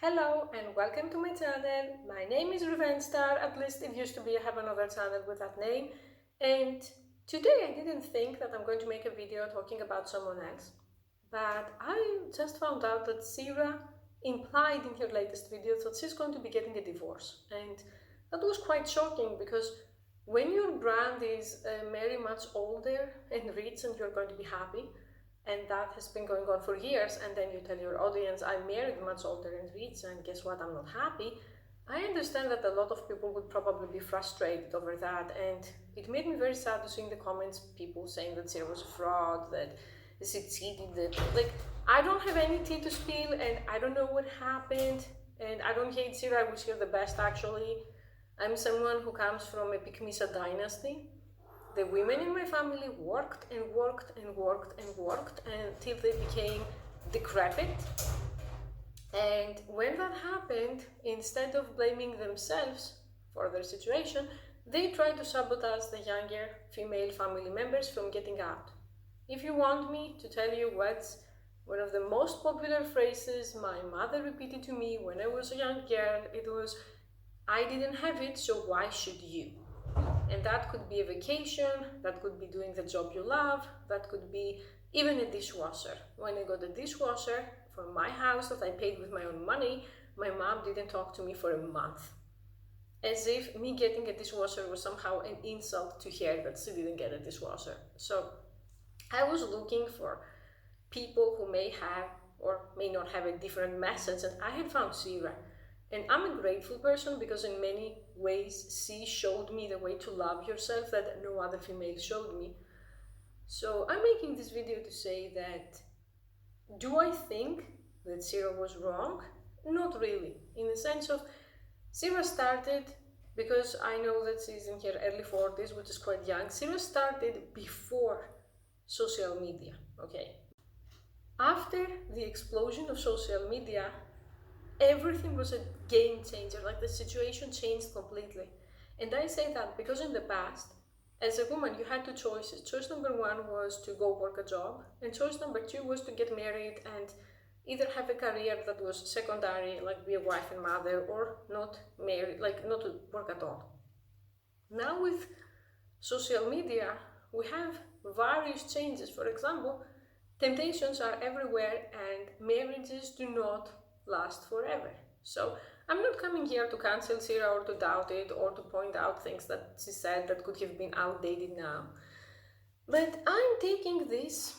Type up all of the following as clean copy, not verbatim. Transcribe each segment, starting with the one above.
Hello and welcome to my channel. My name is Revenge Star, at least it used to be. I have another channel with that name. And today I didn't think that I'm going to make a video talking about someone else. But I just found out that Shera implied in her latest video that she's going to be getting a divorce. And that was quite shocking because when your brand is very much older and rich and you're going to be happy, and that has been going on for years, and then you tell your audience, I'm married much older and rich, and guess what, I'm not happy. I understand that a lot of people would probably be frustrated over that, and it made me very sad to see in the comments people saying that Shera was a fraud, that she cheated, that, like, I don't have any tea to spill, and I don't know what happened, and I don't hate Shera, I wish her the best actually. I'm someone who comes from a Pikmisa dynasty. The women in my family worked and worked and worked and worked until they became decrepit. And when that happened, instead of blaming themselves for their situation, they tried to sabotage the younger female family members from getting out. If you want me to tell you what's one of the most popular phrases my mother repeated to me when I was a young girl, it was, I didn't have it, so why should you? And that could be a vacation, that could be doing the job you love, that could be even a dishwasher. When I got a dishwasher from my house that I paid with my own money, my mom didn't talk to me for a month. As if me getting a dishwasher was somehow an insult to her that she didn't get a dishwasher. So I was looking for people who may have or may not have a different message, and I had found Shera. And I'm a grateful person because in many ways she showed me the way to love yourself that no other female showed me. So I'm making this video to say that, do I think that Shera was wrong? Not really, in the sense of Shera started, because I know that she's in her early 40s, which is quite young. Shera started before social media, okay? After the explosion of social media, everything was a game changer, like the situation changed completely. And I say that because in the past, as a woman, you had two choices. Choice number one was to go work a job, and choice number two was to get married and either have a career that was secondary, like be a wife and mother, or not marry, like not to work at all. Now with social media, we have various changes. For example, temptations are everywhere and marriages do not last forever. So I'm not coming here to cancel Shera or to doubt it or to point out things that she said that could have been outdated now. But I'm taking this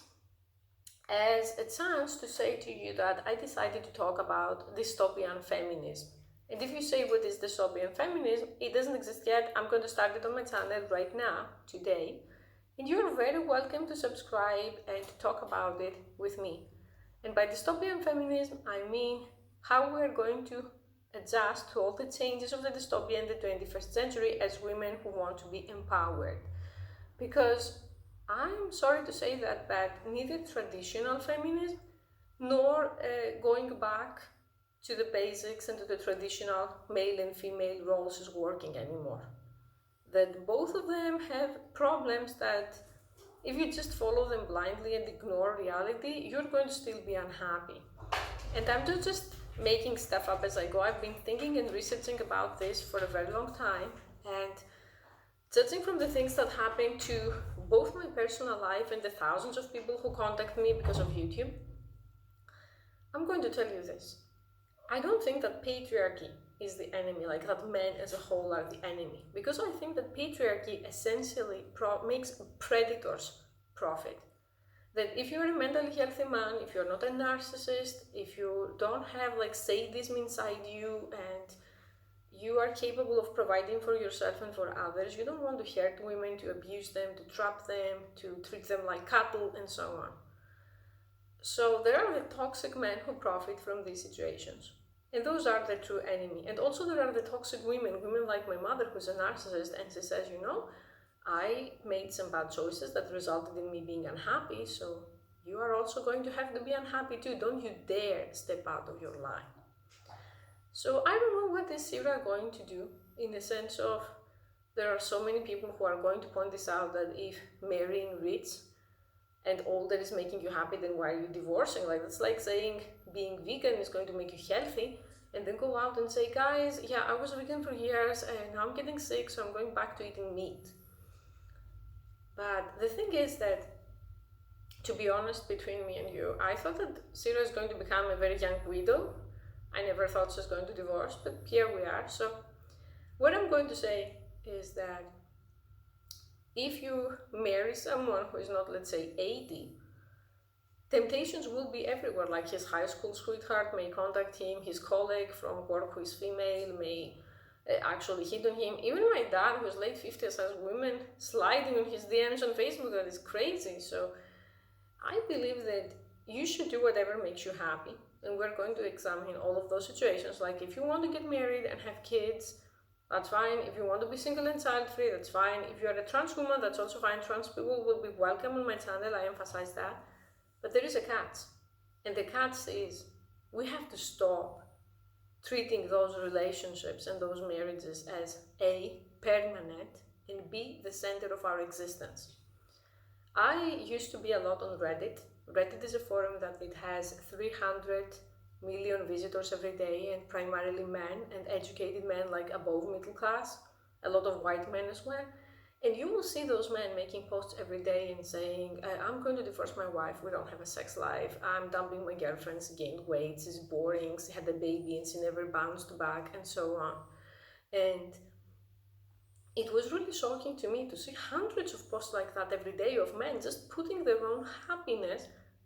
as a chance to say to you that I decided to talk about dystopian feminism. And if you say what is dystopian feminism, it doesn't exist yet. I'm going to start it on my channel right now, today. And you're very welcome to subscribe and to talk about it with me. And by dystopian feminism, I mean how we're going to adjust to all the changes of the dystopia in the 21st century as women who want to be empowered. Because I'm sorry to say that, but neither traditional feminism nor going back to the basics and to the traditional male and female roles is working anymore. That both of them have problems that if you just follow them blindly and ignore reality, you're going to still be unhappy. And I'm just making stuff up as I go. I've been thinking and researching about this for a very long time, and judging from the things that happen to both my personal life and the thousands of people who contact me because of YouTube, I'm going to tell you this. I don't think that patriarchy is the enemy, like that men as a whole are the enemy, because I think that patriarchy essentially makes predators profit. That if you're a mentally healthy man, if you're not a narcissist, if you don't have like sadism inside you and you are capable of providing for yourself and for others, you don't want to hurt women, to abuse them, to trap them, to treat them like cattle, and so on. So there are the toxic men who profit from these situations. And those are the true enemy. And also there are the toxic women like my mother who's a narcissist, and she says, you know, I made some bad choices that resulted in me being unhappy, so you are also going to have to be unhappy too. Don't you dare step out of your line. So I don't know what is Shera going to do, in the sense of there are so many people who are going to point this out, that if marrying rich and older is making you happy, then why are you divorcing? Like, it's like saying being vegan is going to make you healthy. and then go out and say, guys, yeah, I was vegan for years and now I'm getting sick, so I'm going back to eating meat. But the thing is that, to be honest, between me and you, I thought that Shera is going to become a very young widow. I never thought she was going to divorce, but here we are. So what I'm going to say is that if you marry someone who is not, let's say, 80, temptations will be everywhere. Like his high school sweetheart may contact him, his colleague from work who is female may actually hit on him. Even my dad, who's late 50s, has women sliding on his DMs on Facebook. That is crazy. So I believe that you should do whatever makes you happy. And we're going to examine all of those situations. Like if you want to get married and have kids, that's fine. If you want to be single and child-free, that's fine. If you're a trans woman, that's also fine. Trans people will be welcome on my channel, I emphasize that. But there is a catch. And the catch is, we have to stop treating those relationships and those marriages as A, permanent, and B, the center of our existence. I used to be a lot on Reddit. Reddit is a forum that it has 300 million visitors every day, and primarily men and educated men, like above middle class, a lot of white men as well. And you will see those men making posts every day and saying, I'm going to divorce my wife, we don't have a sex life, I'm dumping my girlfriend, she gained weight, she's boring, she had a baby and she never bounced back, and so on. And it was really shocking to me to see hundreds of posts like that every day of men just putting their own happiness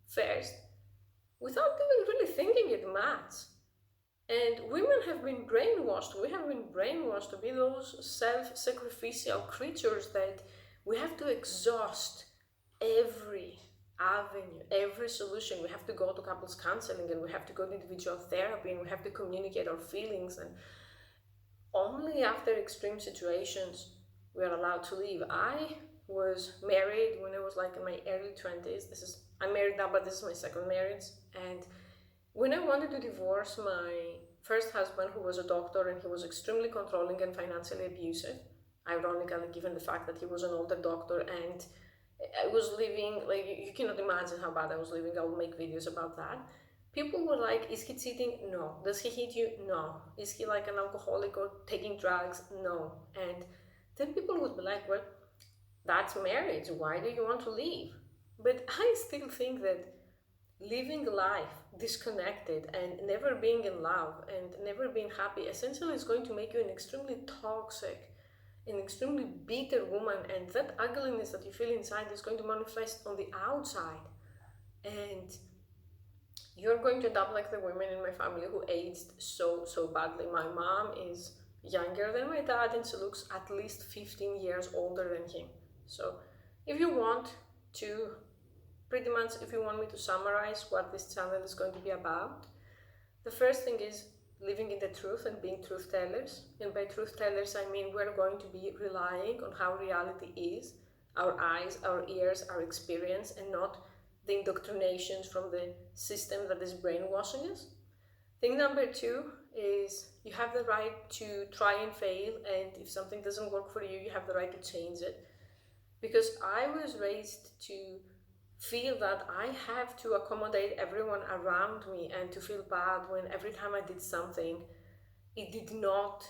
first without even really thinking it much. And women have been brainwashed. We have been brainwashed to be those self-sacrificial creatures that we have to exhaust every avenue, every solution. We have to go to couples counseling, and we have to go to individual therapy, and we have to communicate our feelings. And only after extreme situations we are allowed to leave. I was married when I was like in my early 20s. I'm married now, but this is my second marriage. And when I wanted to divorce my first husband, who was a doctor, and he was extremely controlling and financially abusive, ironically, given the fact that he was an older doctor, and I was living, like, you cannot imagine how bad I was living. I will make videos about that. People were like, is he cheating? No. Does he hit you? No. Is he like an alcoholic or taking drugs? No. And then people would be like, well, that's marriage. Why do you want to leave? But I still think that living life disconnected and never being in love and never being happy essentially is going to make you an extremely toxic, an extremely bitter woman, and that ugliness that you feel inside is going to manifest on the outside. And you're going to end up like the women in my family who aged so badly. My mom is younger than my dad, and she looks at least 15 years older than him. So if you want to, pretty much, if you want me to summarize what this channel is going to be about, the first thing is living in the truth and being truth tellers. And by truth tellers, I mean we're going to be relying on how reality is, our eyes, our ears, our experience, and not the indoctrinations from the system that is brainwashing us. Thing number two is you have the right to try and fail, and if something doesn't work for you, you have the right to change it. Because I was raised to feel that I have to accommodate everyone around me and to feel bad when every time I did something, it did not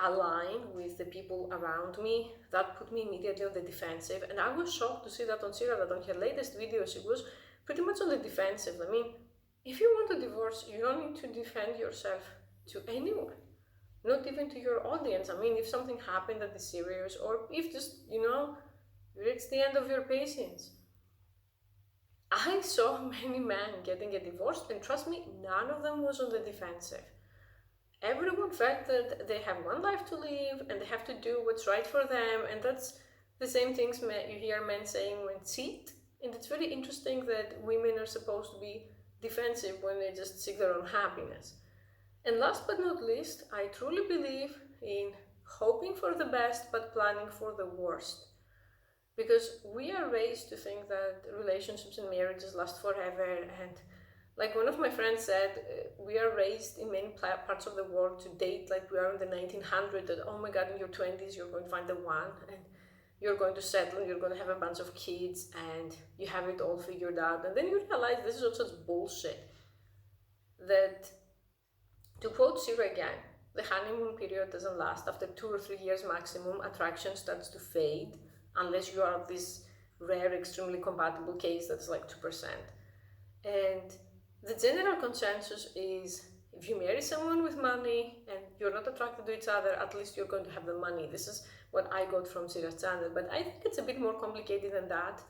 align with the people around me. That put me immediately on the defensive. And I was shocked to see that on Shera, that on her latest video, she was pretty much on the defensive. I mean, if you want to divorce, you don't need to defend yourself to anyone, not even to your audience. I mean, if something happened that is serious, or if just, you reach the end of your patience. I saw many men getting a divorce, and trust me, none of them was on the defensive. Everyone felt that they have one life to live and they have to do what's right for them, and that's the same things you hear men saying when cheat. And it's very interesting that women are supposed to be defensive when they just seek their own happiness. And last but not least, I truly believe in hoping for the best but planning for the worst. Because we are raised to think that relationships and marriages last forever, and like one of my friends said, we are raised in many parts of the world to date like we are in the 1900s, that oh my god, in your 20s you're going to find the one, and you're going to settle, and you're going to have a bunch of kids, and you have it all figured out. And then you realize this is all such bullshit, that To quote Shera again, the honeymoon period doesn't last. After 2 or 3 years maximum, attraction starts to fade unless you are this rare, extremely compatible case that's like 2%. And the general consensus is if you marry someone with money and you're not attracted to each other, at least you're going to have the money. This is what I got from Shera's channel, but I think it's a bit more complicated than that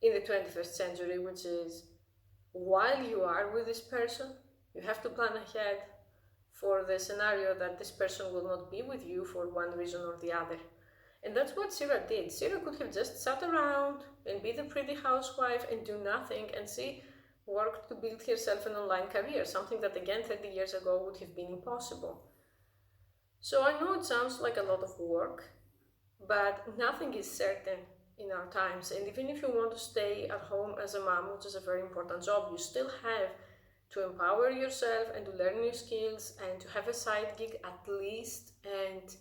in the 21st century, which is while you are with this person, you have to plan ahead for the scenario that this person will not be with you for one reason or the other. And that's what Shera did. Shera could have just sat around and be the pretty housewife and do nothing, and she worked to build herself an online career, something that again 30 years ago would have been impossible. So I know it sounds like a lot of work, but nothing is certain in our times. And even if you want to stay at home as a mom, which is a very important job, you still have to empower yourself and to learn new skills and to have a side gig at least, and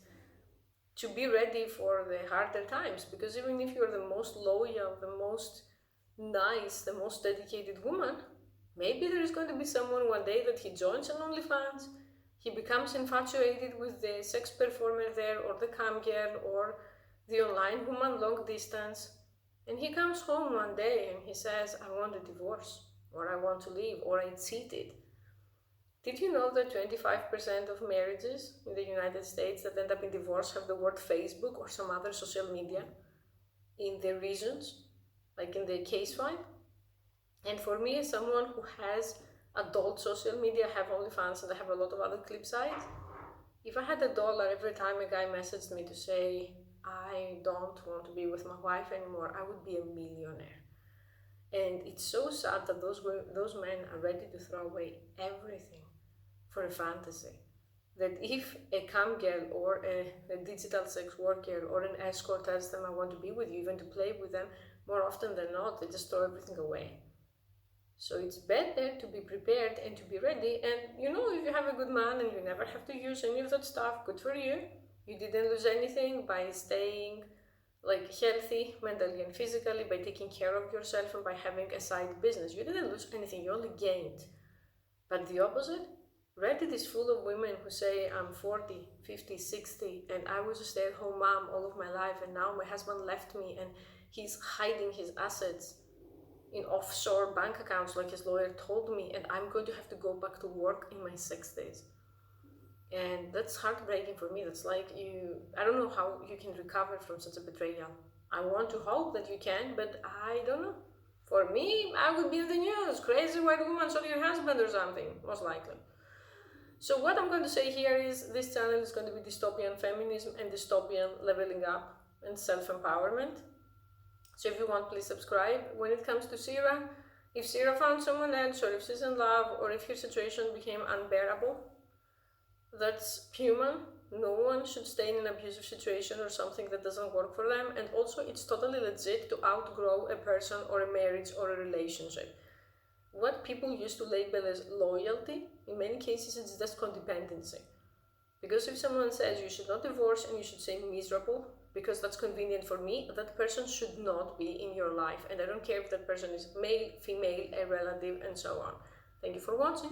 to be ready for the harder times. Because even if you're the most loyal, the most nice, the most dedicated woman, maybe there is going to be someone one day that he joins an OnlyFans, he becomes infatuated with the sex performer there, or the cam girl, or the online woman long distance, and he comes home one day and he says, I want a divorce, or I want to leave, or I cheated. Did you know that 25% of marriages in the United States that end up in divorce have the word Facebook or some other social media in their reasons, like in the case file? And for me, as someone who has adult social media, I have OnlyFans and I have a lot of other clip sites, if I had $1 every time a guy messaged me to say, I don't want to be with my wife anymore, I would be a millionaire. And it's so sad that those men are ready to throw away everything for a fantasy. That if a cam girl or a digital sex worker or an escort tells them I want to be with you, even to play with them, more often than not, they just throw everything away. So it's better to be prepared and to be ready. And you know, if you have a good man and you never have to use any of that stuff, good for you. You didn't lose anything by staying like healthy mentally and physically, by taking care of yourself and by having a side business. You didn't lose anything, you only gained. But the opposite, Reddit is full of women who say I'm 40, 50, 60 and I was a stay-at-home mom all of my life and now my husband left me and he's hiding his assets in offshore bank accounts like his lawyer told me, and I'm going to have to go back to work in my 60s. And that's heartbreaking for me. That's like I don't know how you can recover from such a betrayal. I want to hope that you can, but I don't know. For me, I would be in the news. Crazy white woman saw your husband or something, most likely. So what I'm going to say here is this channel is going to be dystopian feminism and dystopian leveling up and self-empowerment. So if you want, please subscribe. When it comes to Shera, if Shera found someone else, or if she's in love, or if her situation became unbearable, that's human. No one should stay in an abusive situation or something that doesn't work for them. And also, it's totally legit to outgrow a person or a marriage or a relationship. What people used to label as loyalty, in many cases, it's just codependency. Because if someone says you should not divorce and you should say miserable, because that's convenient for me, that person should not be in your life. And I don't care if that person is male, female, a relative, and so on. Thank you for watching.